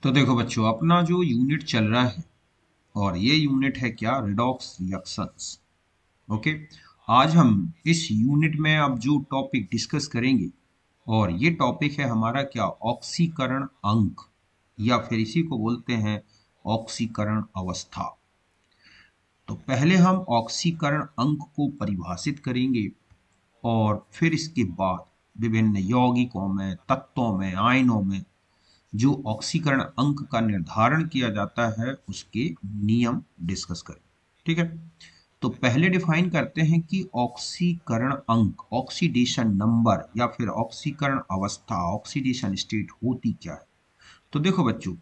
तो देखो बच्चों, अपना जो यूनिट चल रहा है और ये यूनिट है क्या, रिडॉक्स रिएक्शंस। ओके। आज हम इस यूनिट में अब जो टॉपिक डिस्कस करेंगे, और ये टॉपिक है हमारा क्या, ऑक्सीकरण अंक, या फिर इसी को बोलते हैं ऑक्सीकरण अवस्था। तो पहले हम ऑक्सीकरण अंक को परिभाषित करेंगे और फिर इसके बाद विभिन्न यौगिकों में, तत्वों में, आयनों में जो ऑक्सीकरण अंक का निर्धारण किया जाता है उसके नियम डिस्कस करें। ठीक है। तो पहले डिफाइन करते हैं कि ऑक्सीकरण अंक, ऑक्सीडेशन नंबर या फिर ऑक्सीकरण अवस्था, ऑक्सीडेशन स्टेट होती क्या है। तो देखो बच्चों,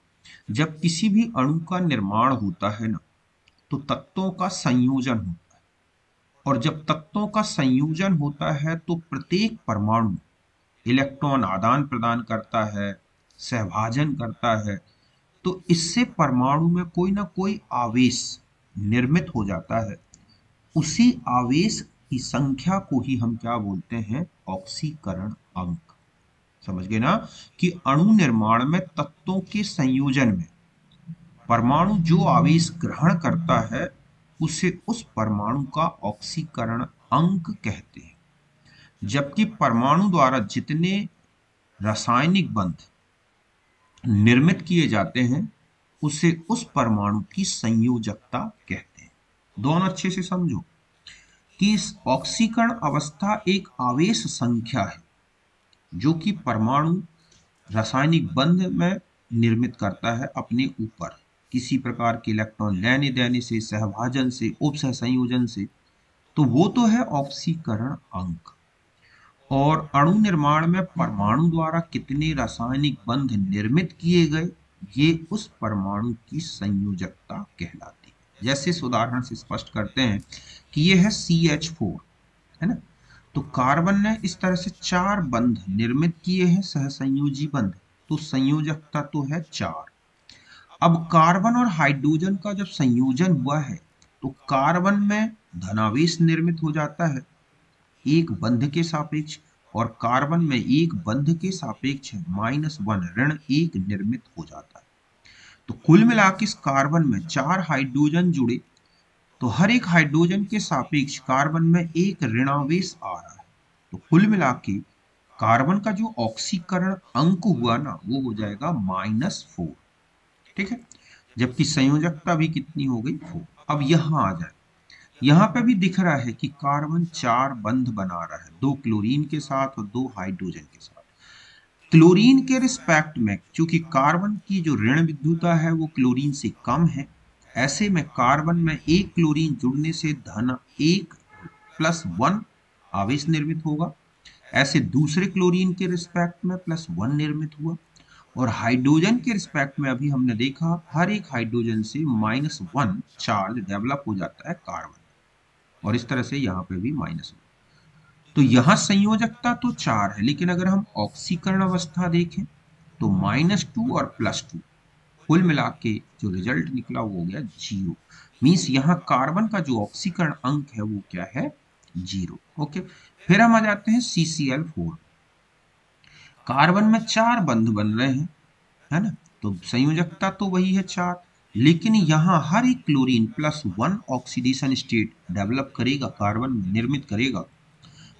जब किसी भी अणु का निर्माण होता है ना, तो तत्वों का संयोजन होता है। और जब तत्वों का संयोजन होता है तो प्रत्येक परमाणु इलेक्ट्रॉन आदान प्रदान करता है, सहभाजन करता है। तो इससे परमाणु में कोई ना कोई आवेश निर्मित हो जाता है। उसी आवेश की संख्या को ही हम क्या बोलते हैं, ऑक्सीकरण अंक। समझ गए ना, कि अणु निर्माण में तत्वों के संयोजन में परमाणु जो आवेश ग्रहण करता है उसे उस परमाणु का ऑक्सीकरण अंक कहते हैं। जबकि परमाणु द्वारा जितने रासायनिक बंध निर्मित किए जाते हैं उसे उस परमाणु की संयोजकता कहते हैं। दोनों अच्छे से समझो कि इस ऑक्सीकरण अवस्था एक आवेश संख्या है जो कि परमाणु रासायनिक बंध में निर्मित करता है अपने ऊपर, किसी प्रकार के इलेक्ट्रॉन लेने देने से, सहभाजन से, उपसह संयोजन से। तो वो तो है ऑक्सीकरण अंक। और अणु निर्माण में परमाणु द्वारा कितने रासायनिक बंध निर्मित किए गए, ये उस परमाणु की संयोजकता कहलाती है। जैसे इस उदाहरण से स्पष्ट करते हैं कि ये है CH4, है ना। तो कार्बन ने इस तरह से 4 बंध निर्मित किए हैं, सहसंयोजी बंध। तो संयोजकता तो है 4। अब कार्बन और हाइड्रोजन का जब संयोजन हुआ है तो कार्बन में धनावेश निर्मित हो जाता है एक बंध के सापेक्ष, और कार्बन में एक बंध के सापेक्ष -1 ऋण 1 निर्मित हो जाता है। तो कुल मिलाकर इस कार्बन में 4 हाइड्रोजन जुड़े, तो हर एक हाइड्रोजन के सापेक्ष कार्बन में एक ऋणावेश आ रहा है। तो कुल मिलाकर कार्बन का जो ऑक्सीकरण अंक हुआ ना, वो हो जाएगा -4। ठीक है। जबकि संयोजकता भी कितनी हो गई, 4। अब यहां आ जाए, यहाँ पे भी दिख रहा है कि कार्बन 4 बंध बना रहा है, 2 क्लोरीन के साथ और 2 हाइड्रोजन के साथ। क्लोरीन के रिस्पेक्ट में चूंकि कार्बन की जो ऋण विद्युता है वो क्लोरीन से कम है, ऐसे में कार्बन में एक क्लोरीन जुड़ने से धन 1 +1 आवेश निर्मित होगा। ऐसे दूसरे क्लोरीन के रिस्पेक्ट में +1 निर्मित हुआ। और हाइड्रोजन के रिस्पेक्ट में अभी हमने देखा हर एक हाइड्रोजन से -1 चार्ज डेवलप हो जाता है कार्बन, और इस तरह से यहाँ पे भी -1। तो यहाँ संयोजकता तो 4 है, लेकिन अगर हम ऑक्सीकरण अवस्था देखें तो -2 और +2, कुल मिला के जो रिजल्ट निकला वो हो गया 0। मीन्स यहाँ कार्बन का जो ऑक्सीकरण अंक है वो क्या है, 0। ओके। फिर हम आ जाते हैं CCl4। कार्बन में 4 बंध बन रहे हैं, है ना। तो संयोजकता तो वही है 4, लेकिन यहाँ हर एक क्लोरीन +1 ऑक्सीडेशन स्टेट डेवलप करेगा, कार्बन में निर्मित करेगा।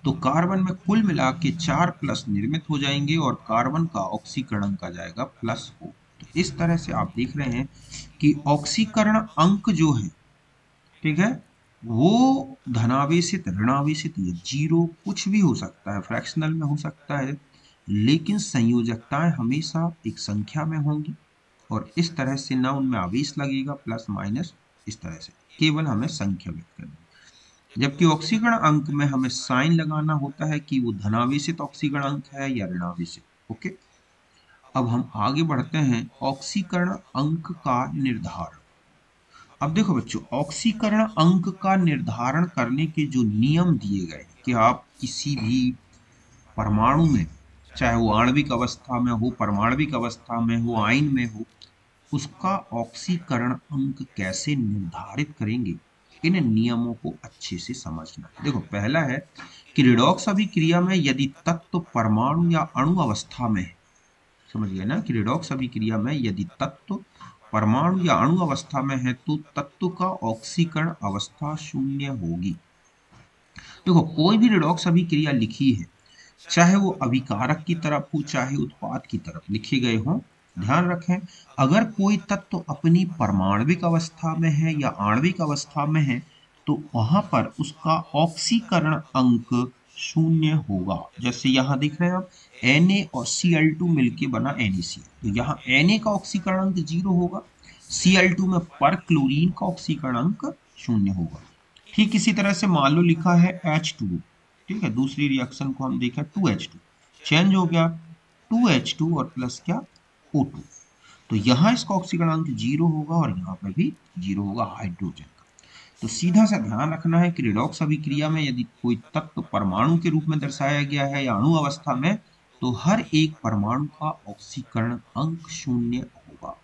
तो कार्बन में कुल मिला के 4 प्लस निर्मित हो जाएंगे और कार्बन का ऑक्सीकरण अंक आ जाएगा +4। तो इस तरह से आप देख रहे हैं कि ऑक्सीकरण अंक जो है, ठीक है, वो धनावेशित, ऋणावेशित या 0 कुछ भी हो सकता है, फ्रैक्शनल में हो सकता है, लेकिन संयोजकताएं हमेशा एक संख्या में होंगी। और इस तरह से ना उनमें आवेश लगेगा प्लस माइनस, इस तरह से केवल हमें संख्या व्यक्त करनी है। जबकि ऑक्सीकरण अंक में हमें साइन लगाना होता है कि वो धनावेशित ऑक्सीकरण अंक है या ऋणावेशित। ओके। अब हम आगे बढ़ते हैं, ऑक्सीकरण अंक का निर्धारण। अब देखो बच्चों, ऑक्सीकरण अंक का निर्धारण करने के जो नियम दिए गए हैं कि आप किसी भी परमाणु में, चाहे वो आणविक अवस्था में हो, परमाणविक अवस्था में हो, आयन में हो, उसका ऑक्सीकरण अंक कैसे निर्धारित करेंगे, इन नियमों को अच्छे से समझना है। देखो, पहला है कि रिडॉक्स अभिक्रिया में यदि तत्व परमाणु या अणु अवस्था में है समझ गए ना कि रेडॉक्स अभिक्रिया में यदि तत्व परमाणु या अणु अवस्था में है तो तत्व का ऑक्सीकरण अवस्था शून्य होगी। देखो कोई भी रेडॉक्स अभिक्रिया लिखी है, चाहे वो अभिकारक की तरफ हो चाहे उत्पाद की तरफ लिखे गए हों, ध्यान रखें अगर कोई तत्व अपनी परमाणविक अवस्था में है या आणविक अवस्था में है तो वहां पर उसका ऑक्सीकरण अंक शून्य होगा। जैसे यहाँ देख रहे हैं आप Na और Cl2 मिलके बना NaCl, तो यहाँ Na का ऑक्सीकरण अंक 0 होगा, Cl2 में पर क्लोरीन का ऑक्सीकरण अंक शून्य होगा। ठीक इसी तरह से मान लो लिखा है H2O, ठीक है, दूसरी रिएक्शन को हम देखें 2H2 चेंज हो गया 2H2 और प्लस क्या O2, तो यहाँ इसका ऑक्सीकरण अंक 0 होगा और यहाँ पर भी 0 होगा हाइड्रोजन का। तो सीधा सा ध्यान रखना है कि रेडॉक्स अभिक्रिया में यदि कोई तत्व परमाणु के रूप में दर्शाया गया है या अणु अवस्था में तो हर एक परमाणु का ऑक्सीकरण अंक शून्य होगा।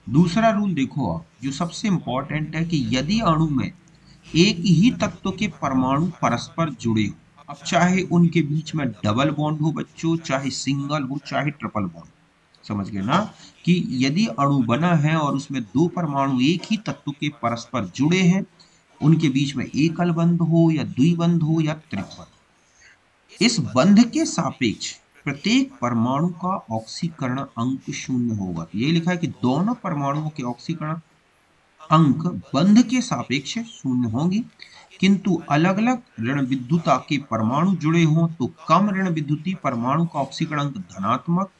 दूसरा रूल देखो आप जो सबसे इंपॉर्टेंट है कि यदि अणु में एक ही तत्व के परमाणु परस्पर जुड़े हो, अब चाहे उनके बीच में डबल बॉन्ड हो बच्चों, चाहे सिंगल हो चाहे ट्रिपल बॉन्ड, समझ गए ना कि यदि अणु बना है और उसमें दो परमाणु एक ही तत्व के परस्पर जुड़े हैं, उनके बीच में एकल बंध हो या द्विबंध हो या त्रिबंध, इस बंध के सापेक्ष प्रत्येक परमाणु का ऑक्सीकरण अंक शून्य होगा। तो ये लिखा है कि दोनों परमाणुओं के ऑक्सीकरण अंक बंध के सापेक्ष शून्य होंगी, किंतु अलग अलग ऋण विद्युता के परमाणु जुड़े हों तो कम ऋण विद्युती परमाणु का ऑक्सीकरण अंक धनात्मक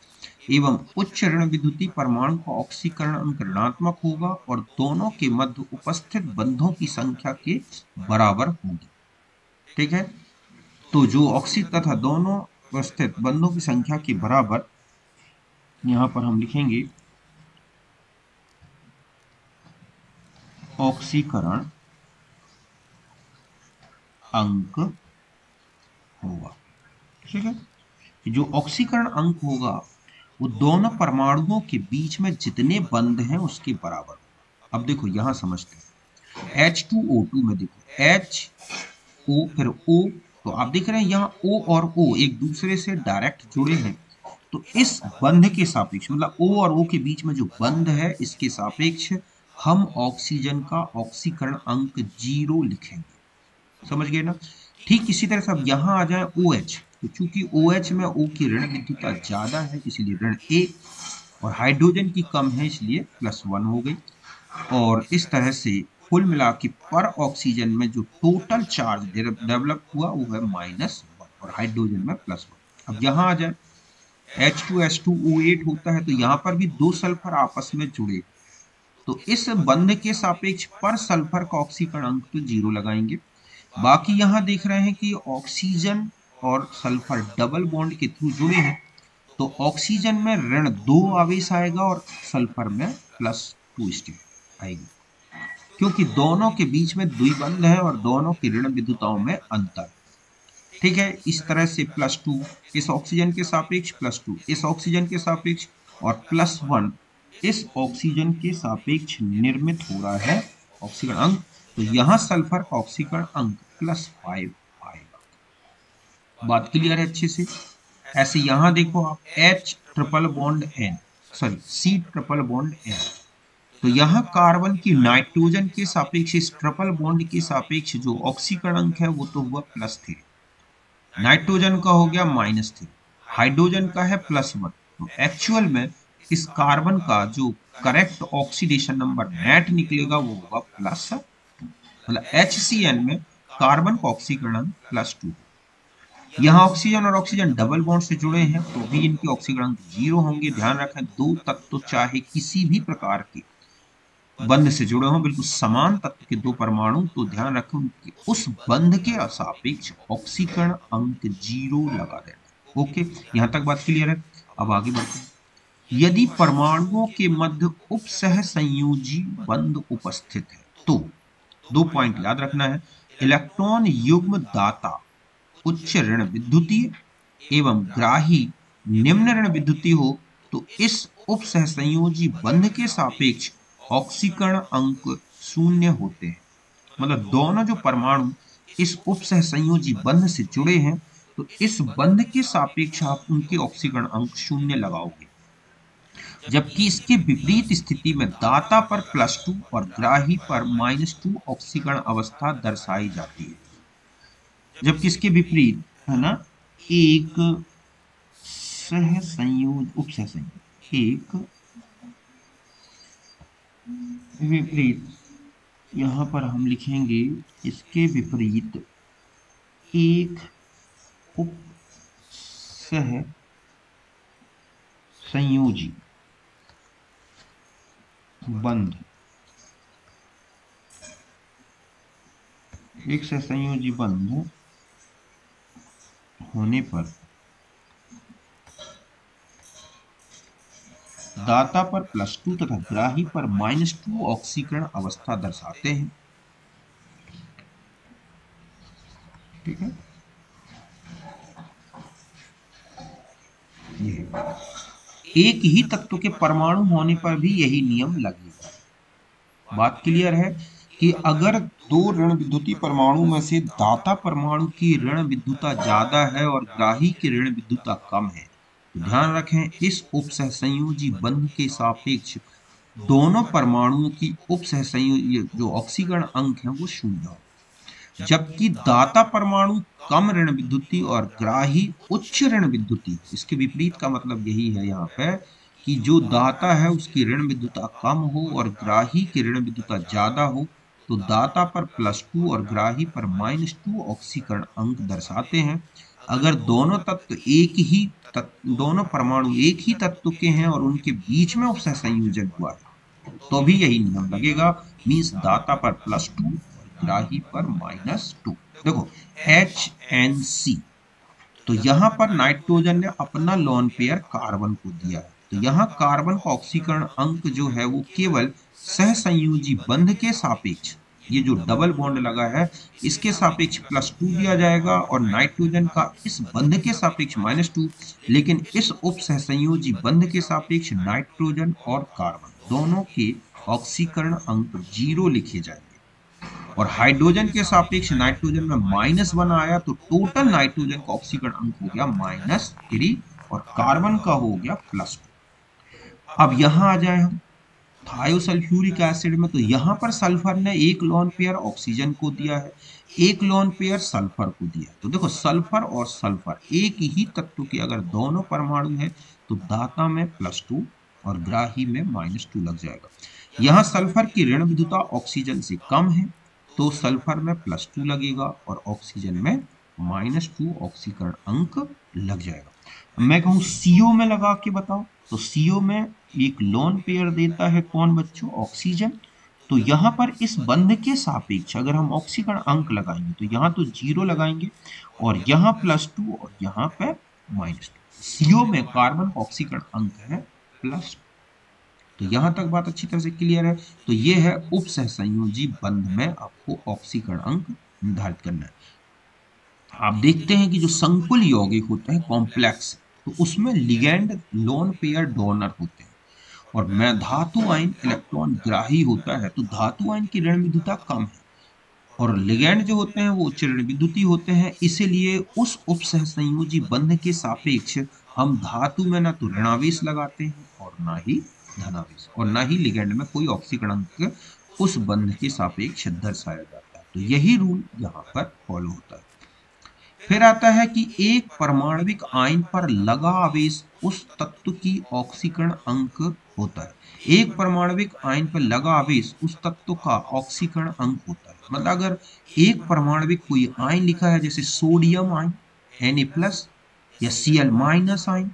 एवं उच्च ऋण विद्युती परमाणु का ऑक्सीकरण अंक ऋणात्मक होगा और दोनों के मध्य उपस्थित बंधों की संख्या के बराबर होगी। ठीक है, तो जो ऑक्सी तथा दोनों उपस्थित बंधों की संख्या के बराबर, यहां पर हम लिखेंगे ऑक्सीकरण अंक होगा। ठीक है, जो ऑक्सीकरण अंक होगा वो दोनों परमाणुओं के बीच में जितने बंध हैं उसके बराबर होगा। अब देखो यहां समझते हैं H2O2 में देखो HO फिर O, तो आप देख रहे हैं यहाँ O और O एक दूसरे से डायरेक्ट जुड़े हैं, तो इस बंध के सापेक्ष मतलब O और O के बीच में जो बंध है इसके सापेक्ष हम ऑक्सीजन का ऑक्सीकरण अंक 0 लिखेंगे। समझ गए ना। ठीक इसी तरह से अब यहाँ आ जाए OH, तो चूंकि OH में O की ऋण विद्युता ज्यादा है इसलिए ऋण 1 और हाइड्रोजन की कम है इसलिए +1 हो गई, और इस तरह से कुल मिला के पर ऑक्सीजन में जो टोटल चार्ज डेवलप हुआ वो है -1 और हाइड्रोजन में +1। अब यहाँ आ जाए H2SO8 होता है तो यहाँ पर भी दो सल्फर आपस में जुड़े, तो इस बंध के सापेक्ष पर सल्फर का ऑक्सीकरण अंक तो 0 लगाएंगे। बाकी यहाँ देख रहे हैं कि ऑक्सीजन और सल्फर डबल बॉन्ड के थ्रू जुड़े हैं, तो ऑक्सीजन में ऋण 2 आवेश आएगा और सल्फर में +2 स्टेट आएगी, क्योंकि दोनों के बीच में द्विबंध है और दोनों की ऋण विद्युताओं में अंतर। ठीक है, इस तरह से +2 इस ऑक्सीजन के सापेक्ष, +2 इस ऑक्सीजन के सापेक्ष और +1 इस ऑक्सीजन के सापेक्ष निर्मित हो रहा है ऑक्सीकरण अंक, तो यहाँ सल्फर का ऑक्सीकरण अंक +5 आएगा। बात क्लियर है अच्छे से। ऐसे यहाँ देखो आप H triple bond N sorry C triple bond N, तो यहाँ कार्बन की नाइट्रोजन के सापेक्ष इस ट्रिपल बॉन्ड के सापेक्ष जो ऑक्सीकरण अंक है वो तो हुआ +3, नाइट्रोजन का हो गया -3, हाइड्रोजन का है +1, तो एक्चुअल में इस कार्बन का जो करेक्ट ऑक्सीडेशन नंबर नेट निकलेगा वो होगा +2, मतलब HCN में कार्बन का ऑक्सीकरण अंक +2। यहाँ ऑक्सीजन और ऑक्सीजन डबल बॉन्ड से जुड़े हैं तो भी इनके ऑक्सीकरण अंक 0 होंगे। ध्यान रखें दो तत्व चाहे किसी भी प्रकार के बंध से जुड़े हों, बिल्कुल समान तत्व के दो परमाणु, तो ध्यान रखें कि उस बंध के सापेक्ष ऑक्सीकरण अंक 0 लगा देना। ओके, यहाँ तक बात क्लियर है। अब आगे बढ़ते हैं। यदि परमाणुओं के मध्य उपसह संयोजी बंध उपस्थित है तो 2 पॉइंट याद रखना है, इलेक्ट्रॉन युग्म दाता उच्च ऋण विद्युतीय एवं ग्राही निम्न ऋण विद्युतीय हो तो इस उपसह संयोजी बंध के सापेक्ष ऑक्सीकरण अंक 0 होते हैं। मतलब दोनों जो परमाणु इस उपसह संयोजी बंध से जुड़े हैं तो इस बंध के सापेक्ष आप उनके ऑक्सीकरण अंक 0 लगाओगे। जबकि इसके विपरीत स्थिति में दाता पर +2 और ग्राही पर -2 ऑक्सीकरण अवस्था दर्शाई जाती है। जबकि इसके विपरीत है ना, एक सह संयोज उपसह संयोज एक विपरीत, यहाँ पर हम लिखेंगे इसके विपरीत एक उपसह संयोजी बंध, एक सहसंयोजी बंध होने पर दाता पर +2 तथा ग्राही पर -2 ऑक्सीकरण अवस्था दर्शाते हैं। ठीक है, ये एक ही तत्व के परमाणु होने पर भी यही नियम लगेगा। बात क्लियर है कि अगर दो ऋण विद्युतीय परमाणु में से दाता परमाणु की ऋण विद्युता ज्यादा है और ग्राही की ऋण विद्युता कम है, तो ध्यान रखें इस उपसहसंयोजी बंध के सापेक्ष दोनों परमाणुओं की उपसहसंयोजी जो ऑक्सीकरण अंक है वो 0 हो। जबकि दाता परमाणु कम ऋण विद्युती और ग्राही उच्च ऋण विद्युती, इसके विपरीत का मतलब यही है यहाँ पे कि जो दाता है उसकी ऋण विद्युता कम हो और ग्राही की ऋण विद्युता ज्यादा हो, तो दाता पर +2 और ग्राही पर -2 ऑक्सीकरण अंक दर्शाते हैं। अगर दोनों तत्व दोनों परमाणु एक ही तत्व के हैं और उनके बीच में उपसह संयोजन हुआ है, तो भी यही नियम लगेगा। मीन्स दाता पर +2 और ग्राही पर -2। देखो HNC, तो यहाँ पर नाइट्रोजन ने अपना लोन पेयर कार्बन को दिया है, तो यहाँ कार्बन का ऑक्सीकरण अंक जो है वो केवल सहसंयोजी बंध के सापेक्ष, ये जो डबल बॉन्ड लगा है इसके सापेक्ष +2 दिया जाएगा और नाइट्रोजन का इस बंध के सापेक्ष -2, लेकिन इस उप सहसंयोजी बंध के सापेक्ष नाइट्रोजन और कार्बन दोनों के ऑक्सीकरण अंक 0 लिखे जाएंगे। और हाइड्रोजन के सापेक्ष नाइट्रोजन में -1 आया तो टोटल नाइट्रोजन का ऑक्सीकरण अंक हो गया -3 और कार्बन का हो गया +2। अब यहां आ जाए हम थायोसल्फ्यूरिक एसिड में, तो यहाँ पर सल्फर ने एक लोन पेयर ऑक्सीजन को दिया है, एक लोन पेयर सल्फर को दिया है। तो देखो सल्फर और सल्फर एक ही तत्व के अगर दोनों परमाणु है तो दाता में +2 और ग्राही में -2 लग जाएगा। यहाँ सल्फर की ऋण विद्युता ऑक्सीजन से कम है तो सल्फर में +2 लगेगा और ऑक्सीजन में -2 ऑक्सीकरण अंक लग जाएगा। मैं कहूँ CO में लगा के बताओ, तो CO में एक लोन पेयर देता है कौन बच्चों, ऑक्सीजन। तो यहाँ पर इस बंध के सापेक्ष अगर हम ऑक्सीकरण अंक लगाएंगे तो यहाँ तो 0 लगाएंगे और यहाँ +2 और यहाँ पे -2। CO में कार्बन का ऑक्सीकरण अंक है +2। तो यहां तक बात अच्छी तरह से क्लियर है। तो ये है उप सहसंयोजी बंध में आपको ऑक्सीकरण अंक निर्धारित करना है। आप देखते हैं कि जो संकुल यौगिक होते हैं कॉम्प्लेक्स, तो उसमें लिगैंड लोन पेयर डोनर होते हैं और मैं धातु आयन इलेक्ट्रॉन ग्राही होता है, तो धातु आयन की ऋण विद्युता कम है और लिगैंड जो होते हैं वो उच्च ऋण विद्युती होते हैं। इसीलिए उस उप सहसंयोजी बंध के सापेक्ष हम धातु में ना तो ऋणावेश लगाते हैं और ना ही धनावेश, और ना ही लिगैंड में कोई ऑक्सीकरण अंक उस बंध के सापेक्ष दर्शाया जाता है। तो यही रूल यहाँ पर फॉलो होता है। फिर आता है कि एक परमाणविक आयन पर लगा आवेश उस तत्व की ऑक्सीकरण अंक होता है। एक परमाणविक आयन पर लगा आवेश उस तत्व का ऑक्सीकरण अंक होता है। मतलब अगर एक परमाणविक कोई आयन लिखा है जैसे सोडियम आयन Na+ या Cl- आयन,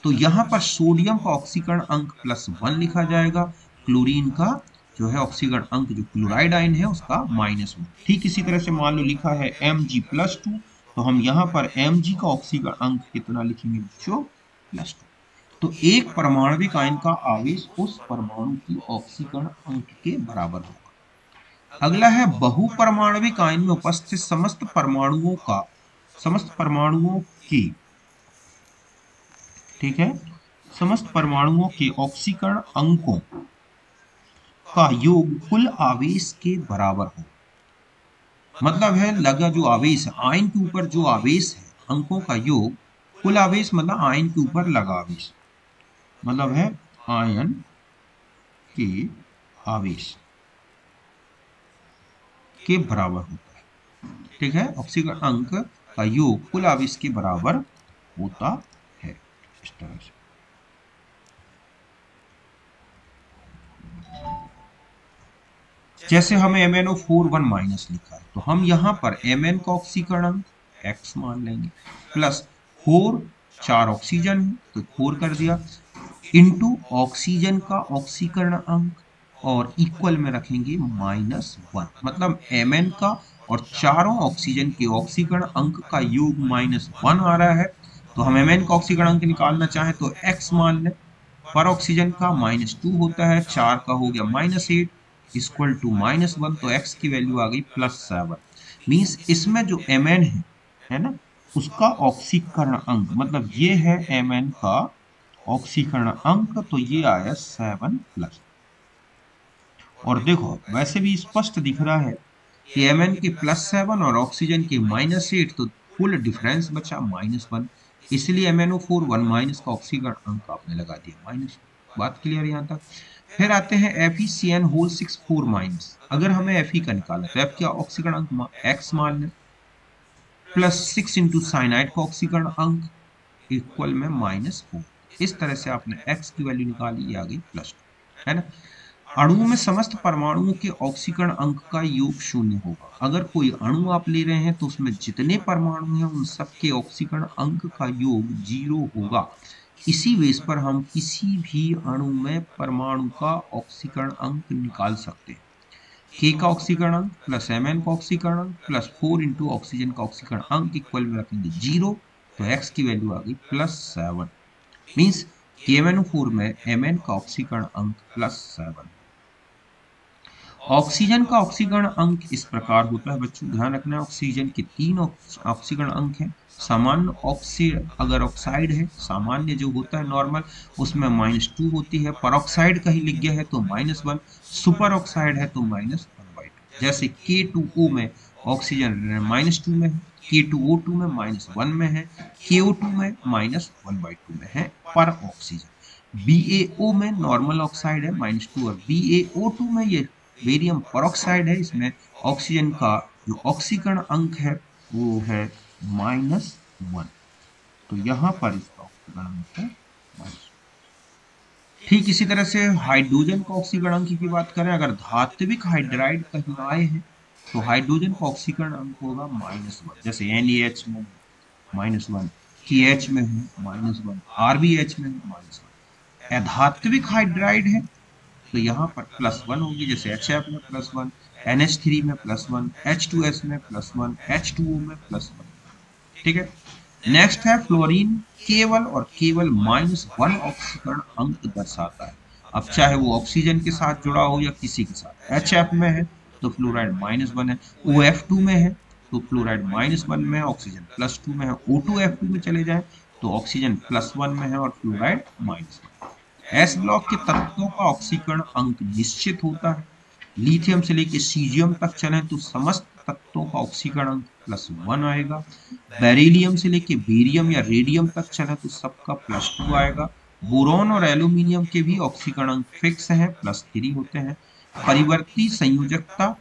तो यहाँ पर सोडियम का ऑक्सीकरण अंक +1 लिखा जाएगा, क्लोरीन का जो है ऑक्सीकरण अंक जो क्लोराइड आयन है उसका -1। ठीक इसी तरह से मान लो लिखा है Mg+2, तो हम यहाँ पर Mg का ऑक्सीकरण अंक कितना लिखेंगे बच्चों, +2। तो एक परमाणविक आयन का आवेश उस परमाणु की ऑक्सीकरण अंक के बराबर होगा। अगला है बहुपरमाणविक आयन में उपस्थित समस्त परमाणुओं की, ठीक है, समस्त परमाणुओं के ऑक्सीकरण अंकों का योग कुल आवेश के बराबर हो। मतलब है लगा जो आवेश है आयन के ऊपर जो आवेश है अंकों का योग कुल आवेश मतलब आयन के ऊपर लगा आवेश, मतलब है आयन के आवेश के बराबर होता है। ठीक है, ऑक्सीकरण अंक का योग कुल आवेश के बराबर होता है। इस तरह से जैसे हमें MnO4 माइनस लिखा है तो हम यहाँ पर Mn का ऑक्सीकरण अंक x मान लेंगे, प्लस 4 4 ऑक्सीजन है तो 4 कर दिया, इंटू ऑक्सीजन का ऑक्सीकरण अंक और इक्वल में रखेंगे -1। मतलब Mn का और चारों ऑक्सीजन के ऑक्सीकरण अंक का योग -1 आ रहा है। तो हम Mn का ऑक्सीकरण अंक निकालना चाहें तो x मान लें, पर ऑक्सीजन का -2 होता है, 4 का हो गया -8 इक्वल टू -1, तो x की वैल्यू आ गई +7। मीन्स इसमें जो Mn है ना, उसका ऑक्सीकरण अंक, मतलब ये है Mn का ऑक्सीकरण अंक, तो ये आया 7+। और देखो वैसे भी स्पष्ट दिख रहा है कि Mn के +7 और ऑक्सीजन के -8, तो कुल डिफरेंस बचा -1, इसलिए MnO4 माइनस का ऑक्सीकरण अंक आपने लगा दिया -1। बात क्लियर यहाँ तक। फिर आते हैं FeCN6 4-। अगर हमें Fe का निकालना तो F का ऑक्सीकरण अंक x मान लें, +6 इंटू साइनाइड का ऑक्सीकरण अंक इक्वल में -4। इस तरह से आपने x की वैल्यू निकाली, ये आ गई +2, है ना। अणुओं में समस्त परमाणुओं के ऑक्सीकरण अंक का योग 0 होगा। अगर कोई अणु आप ले रहे हैं तो उसमें जितने परमाणु हैं उन सबके ऑक्सीकरण अंक का योग 0 होगा। इसी बेस पर हम किसी भी अणु में परमाणु का ऑक्सीकरण अंक निकाल सकते हैं। K का ऑक्सीकरण अंक प्लस Mn का ऑक्सीकरण अंक प्लस 4 इंटू ऑक्सीजन का ऑक्सीकरण अंक इक्वल में रखेंगे 0, तो x की वैल्यू आ गई +7। मीन्स KMnO4 में Mn का ऑक्सीकरण अंक +7। ऑक्सीजन का ऑक्सीकरण अंक इस प्रकार होता है बच्चों, ध्यान रखना, ऑक्सीजन के 3 ऑक्सीकरण अंक हैं। सामान्य अगर ऑक्साइड है, सामान्य जो होता है नॉर्मल, उसमें -2 होती है, परऑक्साइड कहीं लिख गया है तो -1, सुपर ऑक्साइड है तो -1/2। जैसे K2O में ऑक्सीजन -2 में है, K2O2 में -1 में है, KO2 में -1/2 में है पर ऑक्सीजन। BaO में नॉर्मल ऑक्साइड है -2, और BaO2 में ये बेरियम परऑक्साइड है, इसमें ऑक्सीजन का जो ऑक्सीकरण अंक है वो है -1। तो यहाँ पर इसका ऑक्सीकरण अंक है -1। ठीक इसी तरह से हाइड्रोजन का ऑक्सीकरण अंक की बात करें, अगर धात्विक हाइड्राइड कहीं आए हैं तो हाइड्रोजन का ऑक्सीकरण अंक होगा -1। जैसे NaH में -1, KH में है -1, RBH में -1। अधात्विक हाइड्राइड है तो यहाँ पर +1 होगी, जैसे HF में +1, NH3 में +1, H2S में +1, H2O में +1। ठीक है। नेक्स्ट है फ्लोरीन, केवल और केवल -1 ऑक्सीकरण अंक दर्शाता है। अब चाहे वो ऑक्सीजन के साथ जुड़ा हो या किसी के साथ। HF में है तो फ्लोराइड -1 है, OF2 में है तो फ्लोराइड -1 में है, ऑक्सीजन +2 में है। O2F2 में चले जाए तो ऑक्सीजन +1 में है और फ्लोराइड -1। एस ब्लॉक के तत्वों का ऑक्सीकरण अंक निश्चित होता है। लिथियम से लेकर सीजियम तक चलें तो समस्त तत्वों का ऑक्सीकरण अंक +1 आएगा। बेरिलियम से लेकर बेरियम या रेडियम तक चलें तो सबका +2 आएगा। बोरॉन और एल्यूमिनियम के भी ऑक्सीकरण अंक फिक्स हैं, +3 होते हैं। परिवर्ती संयोजकता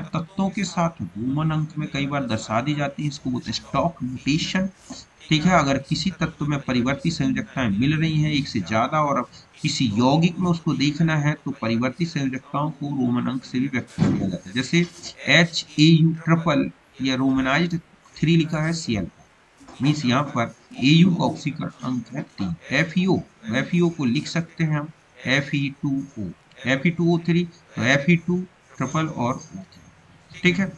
तत्वों के साथ रोमन अंक में कई बार दर्शा दी जाती है, इसको बोलते हैं स्टॉक नोटेशन। ठीक है, अगर किसी तत्व में परिवर्ती संयोजकताएं मिल रही हैं एक से ज्यादा और अब किसी यौगिक में उसको देखना है तो परिवर्ती संयोजकताओं को रोमन अंक से भी व्यक्त किया जाता है। जैसे HAU या रोमनाइज्ड 3 लिखा है Cl, मीन्स यहाँ पर Au का ऑक्सीकरण अंक है 3। FeO को लिख सकते हैं हम Fe2O3, तो Fe2 और O3। ठीक है,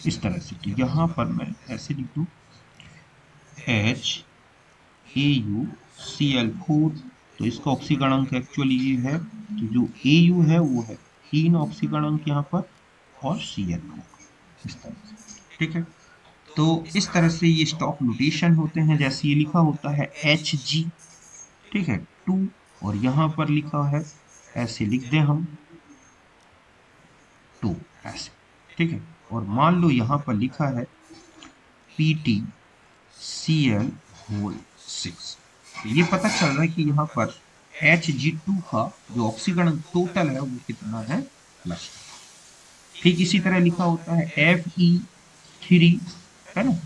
इस तरह से। तो यहाँ पर मैं ऐसे लिख दूं HAuCl4, तो इसका ऑक्सीकरण अंक एक्चुअली ये है, तो जो Au है वो है 3 ऑक्सीकरण अंक यहाँ पर और Cl4 इस तरह से। ठीक है, तो इस तरह से ये स्टॉक नोटेशन होते हैं। जैसे ये लिखा होता है Hg, ठीक है 2, और यहाँ पर लिखा है ऐसे लिख दें हम 2 ऐसे। ठीक है, और मान लो यहाँ पर लिखा है PtCl6, ये पता चल रहा है कि यहाँ पर Hg2 का जो ऑक्सीकरण टोटल है वो कितना है, प्लस। ठीक इसी तरह लिखा होता है Fe3, है ना,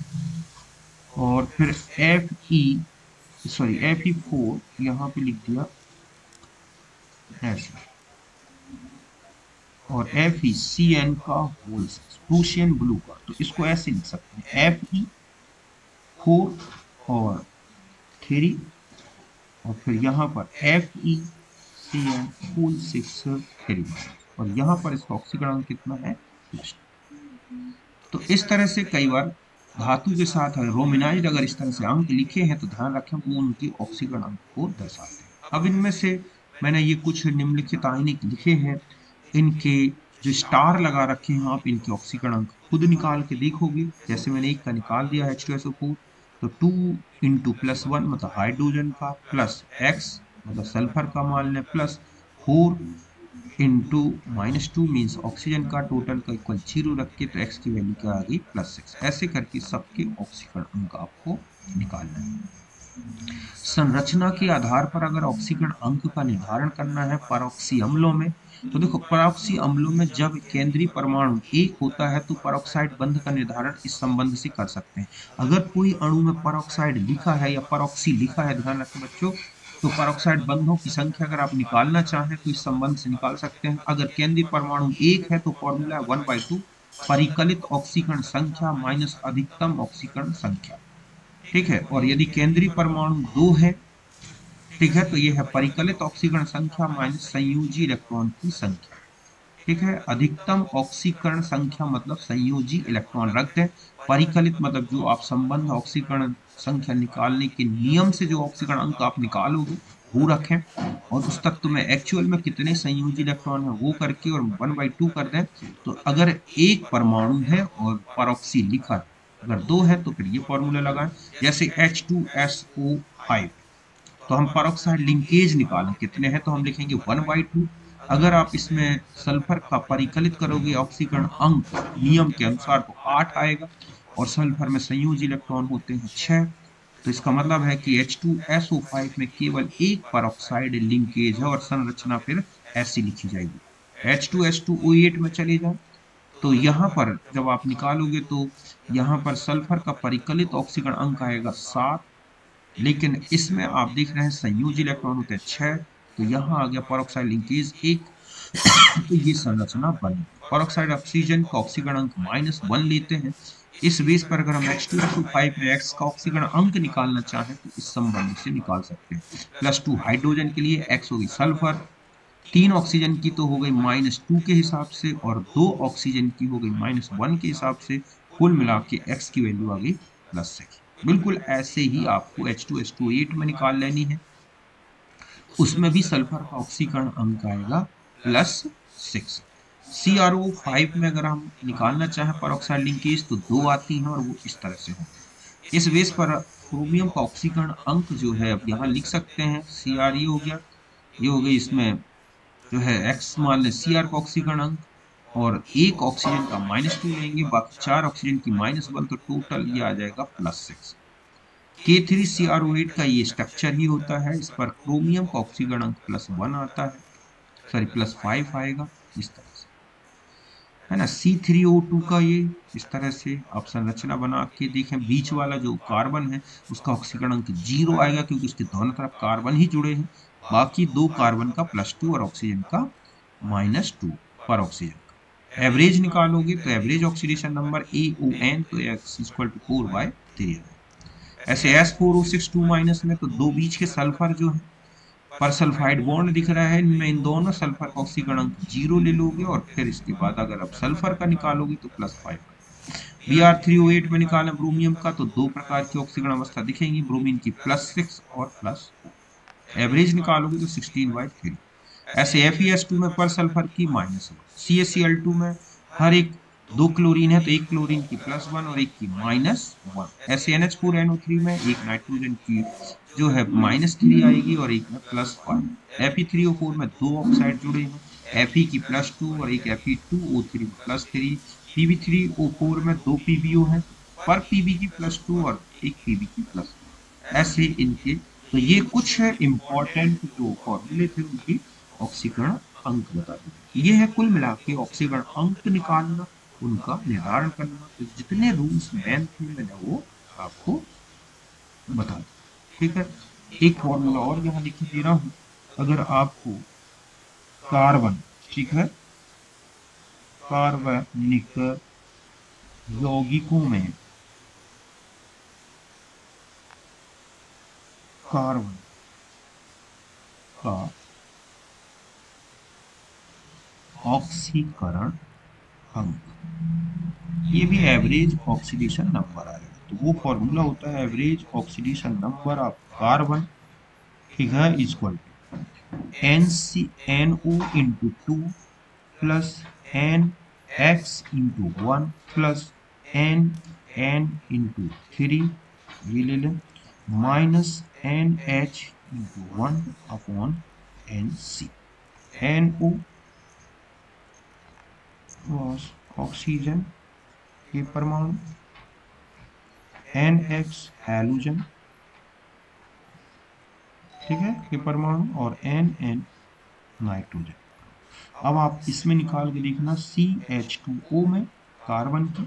और फिर Fe4 यहाँ पे लिख दिया ऐसे, और FeCN का होल प्रूशियन ब्लू का, तो इसको ऐसे लिख सकते हैं Fe4 और 3, और फिर यहाँ पर FeCN होल 6 3, और यहाँ पर इसका ऑक्सीकरण कितना है, प्लस। तो इस तरह से कई बार धातु के साथ रोमिनाइज्ड अगर इस तरह से अंक लिखे हैं तो ध्यान रखें वो उनकी ऑक्सीकरण अंक को दर्शाते हैं। अब इनमें से मैंने ये कुछ निम्नलिखित आयनिक लिखे हैं, इनके जो स्टार लगा रखे हैं आप इनके ऑक्सीकरण अंक खुद निकाल के देखोगे। जैसे मैंने एक का निकाल दिया H2SO4, तो 2 इंटू +1 मतलब हाइड्रोजन का, प्लस x मतलब सल्फर का मान लें, प्लस 4 इंटू -2 मीन्स ऑक्सीजन का टोटल का इक्वल 0 रख के, तो x की वैल्यू क्या आ गई, +6। ऐसे करके सबके ऑक्सीकरण अंक आपको निकालना है। संरचना के आधार पर अगर ऑक्सीकरण अंक का निर्धारण करना है परऑक्सी अम्लों में, तो देखो परऑक्सी अम्लों में जब केंद्रीय परमाणु एक होता है तो परऑक्साइड बंध का निर्धारण इस संबंध से कर सकते हैं। अगर कोई अणु में परऑक्साइड लिखा है या परऑक्सी लिखा है, ध्यान रखें बच्चों, तो परऑक्साइड बंधों की संख्या अगर आप निकालना चाहें तो इस संबंध से निकाल सकते हैं। अगर केंद्रीय परमाणु एक है तो फॉर्मूला है 1/2 परिकलित ऑक्सीकरण संख्या माइनस अधिकतम ऑक्सीकरण संख्या। ठीक है, और यदि केंद्रीय परमाणु 2 है, ठीक है, तो ये है परिकलित ऑक्सीकरण संख्या माइनस संयोजी इलेक्ट्रॉन की संख्या। ठीक है, अधिकतम ऑक्सीकरण संख्या मतलब संयोजी इलेक्ट्रॉन रख दें, परिकलित मतलब जो आप संबंध ऑक्सीकरण संख्या निकालने के नियम से जो ऑक्सीकरण अंक आप निकालोगे वो रखें, और उस तत्व में एक्चुअल में कितने संयोजी इलेक्ट्रॉन है वो करके और 1/2 कर दें। तो अगर एक परमाणु है और परऑक्सी लिखा है, अगर 2 है तो फिर ये फॉर्मूला लगाएं। जैसे H2SO5, तो हम परऑक्साइड लिंकेज निकालें कितने हैं, तो हम लिखेंगे 1/2। अगर आप इसमें सल्फर का परिकलित करोगे ऑक्सीकरण अंक नियम के अनुसार तो 8 आएगा, और सल्फर में संयोजी इलेक्ट्रॉन होते हैं 6। तो इसका मतलब है कि H2SO5 में केवल एक परऑक्साइड लिंकेज है, और संरचना फिर ऐसी लिखी जाएगी। H2H2O8 में चले जाए, तो यहाँ पर जब आप निकालोगे तो यहाँ पर सल्फर का परिकलित ऑक्सीकरण अंक आएगा 7, लेकिन इसमें आप देख रहे हैं संयोजी इलेक्ट्रॉन होते हैं 6, तो यहाँ आ गया परऑक्साइड लिंकेज 1। तो ये संरचना बनी। परऑक्साइड ऑक्सीजन का ऑक्सीकरण अंक -1 लेते हैं। इस बेस पर अगर हम H2SO5 में x का ऑक्सीकरण अंक निकालना चाहें तो इस संबंध से निकाल सकते हैं। +2 हाइड्रोजन के लिए x होगी सल्फर, 3 ऑक्सीजन की तो हो गई -2 के हिसाब से, और 2 ऑक्सीजन की हो गई -1 के हिसाब से, कुल मिला के x की वैल्यू आ गई +6। बिल्कुल ऐसे ही आपको H2SO8 में निकाल लेनी है, उसमें भी सल्फर का ऑक्सीकरण अंक आएगा +6। CrO5 में अगर हम निकालना चाहें परऑक्साइड लिंकेज तो 2 आती हैं और वो इस तरह से होती है। इस बेस पर क्रोमियम का ऑक्सीकरण अंक जो है अब यहाँ लिख सकते हैं, Cr ये हो गया, ये हो गई इसमें जो है x मान लें Cr का ऑक्सीकरण अंक, और एक ऑक्सीजन का -2 लेंगे, बाकी 4 ऑक्सीजन की -1, तो टोटल ये आ जाएगा +6। K3CrO8 का ये स्ट्रक्चर ही होता है, इस पर क्रोमियम का ऑक्सीकरण अंक +1 आता है, सॉरी +5 आएगा, इस तरह से, है ना। C3O2 का ये इस तरह से आप संरचना बना के देखें, बीच वाला जो कार्बन है उसका ऑक्सीकरण अंक 0 आएगा क्योंकि उसके दोनों तरफ कार्बन ही जुड़े हैं, बाकी 2 कार्बन का +2 और ऑक्सीजन का -2 पर ऑक्सीजन का। एवरेज निकालोगे तो एवरेज ऑक्सीडेशन नंबर AON तो x = 4/3 है। ऐसे S4O6 2- में तो दो बीच के सल्फर जो है पर सल्फाइड बॉन्ड दिख रहा है, इनमें इन दोनों सल्फर का ऑक्सीकरण अंक 0 ले लोगे, और फिर इसके बाद अगर आप सल्फर का निकालोगे तो +5। Br3O8 में निकालें ब्रोमियम का तो दो प्रकार की ऑक्सीकरण अवस्था दिखेंगी, ब्रोमीन की +6 और +4। एवरेज निकालोगे तो 16/3। ऐसे FeS2 में पर सल्फर की -1। CaCl2 में हर एक 2 क्लोरीन है तो एक क्लोरीन की +1 और एक की -1। ऐसे NH4NO3 में एक नाइट्रोजन की जो है -3 आएगी और एक में +5। Fe3O4 में 2 ऑक्साइड जुड़े हैं, Fe की +2 और एक Fe2O3 +3। Pb3O4 में 2 PbO हैं, पर Pb की +2 और एक Pb की +1। ऐसे इनके तो ये कुछ इंपॉर्टेंट जो फॉर्मूले थे उनकी ऑक्सीकरण अंक बता दिए। ये है कुल मिला के ऑक्सीकरण अंक निकालना, उनका निर्धारण करना। तो जितने रूल्स मेन थे मैंने वो आपको बता दिया। ठीक है, एक फॉर्मूला और यहाँ लिख दे रहा हूं। अगर आपको कार्बन, ठीक है, कार्बनिक यौगिकों में कार्बन का ऑक्सीकरण अंक, ये भी एवरेज ऑक्सीडेशन नंबर आएगा। तो वो फॉर्मूला होता है average oxidation number of carbon, ठीक है, equal to NO into 2 plus NX into 1 plus NN into 3, ये ले लें, minus NH into 1 upon NC। NO oxygen के परमाणु, NX हैलोजन, ठीक है, के परमाणु, और NN नाइट्रोजन। अब आप इसमें निकाल के देखना CH2O में कार्बन की,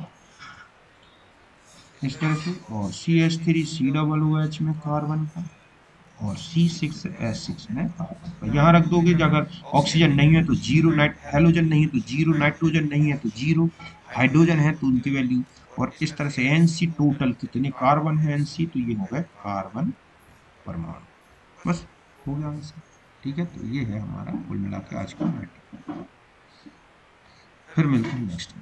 इस तरह से, और CH3COOH में कार्बन का, और C6H6 में कार्बन का। यहाँ रख दोगे, अगर ऑक्सीजन नहीं है तो जीरो, हेलोजन नहीं है तो जीरो, नाइट्रोजन नहीं है तो जीरो, हाइड्रोजन है तो उनकी वैल्यू। और इस तरह से NC टोटल कितने कार्बन है NC, तो ये हो गए कार्बन परमाणु। बस हो गया आंसर। ठीक है, तो ये है हमारा कुल मिला के आज का मैटर। फिर मिलते हैं नेक्स्ट।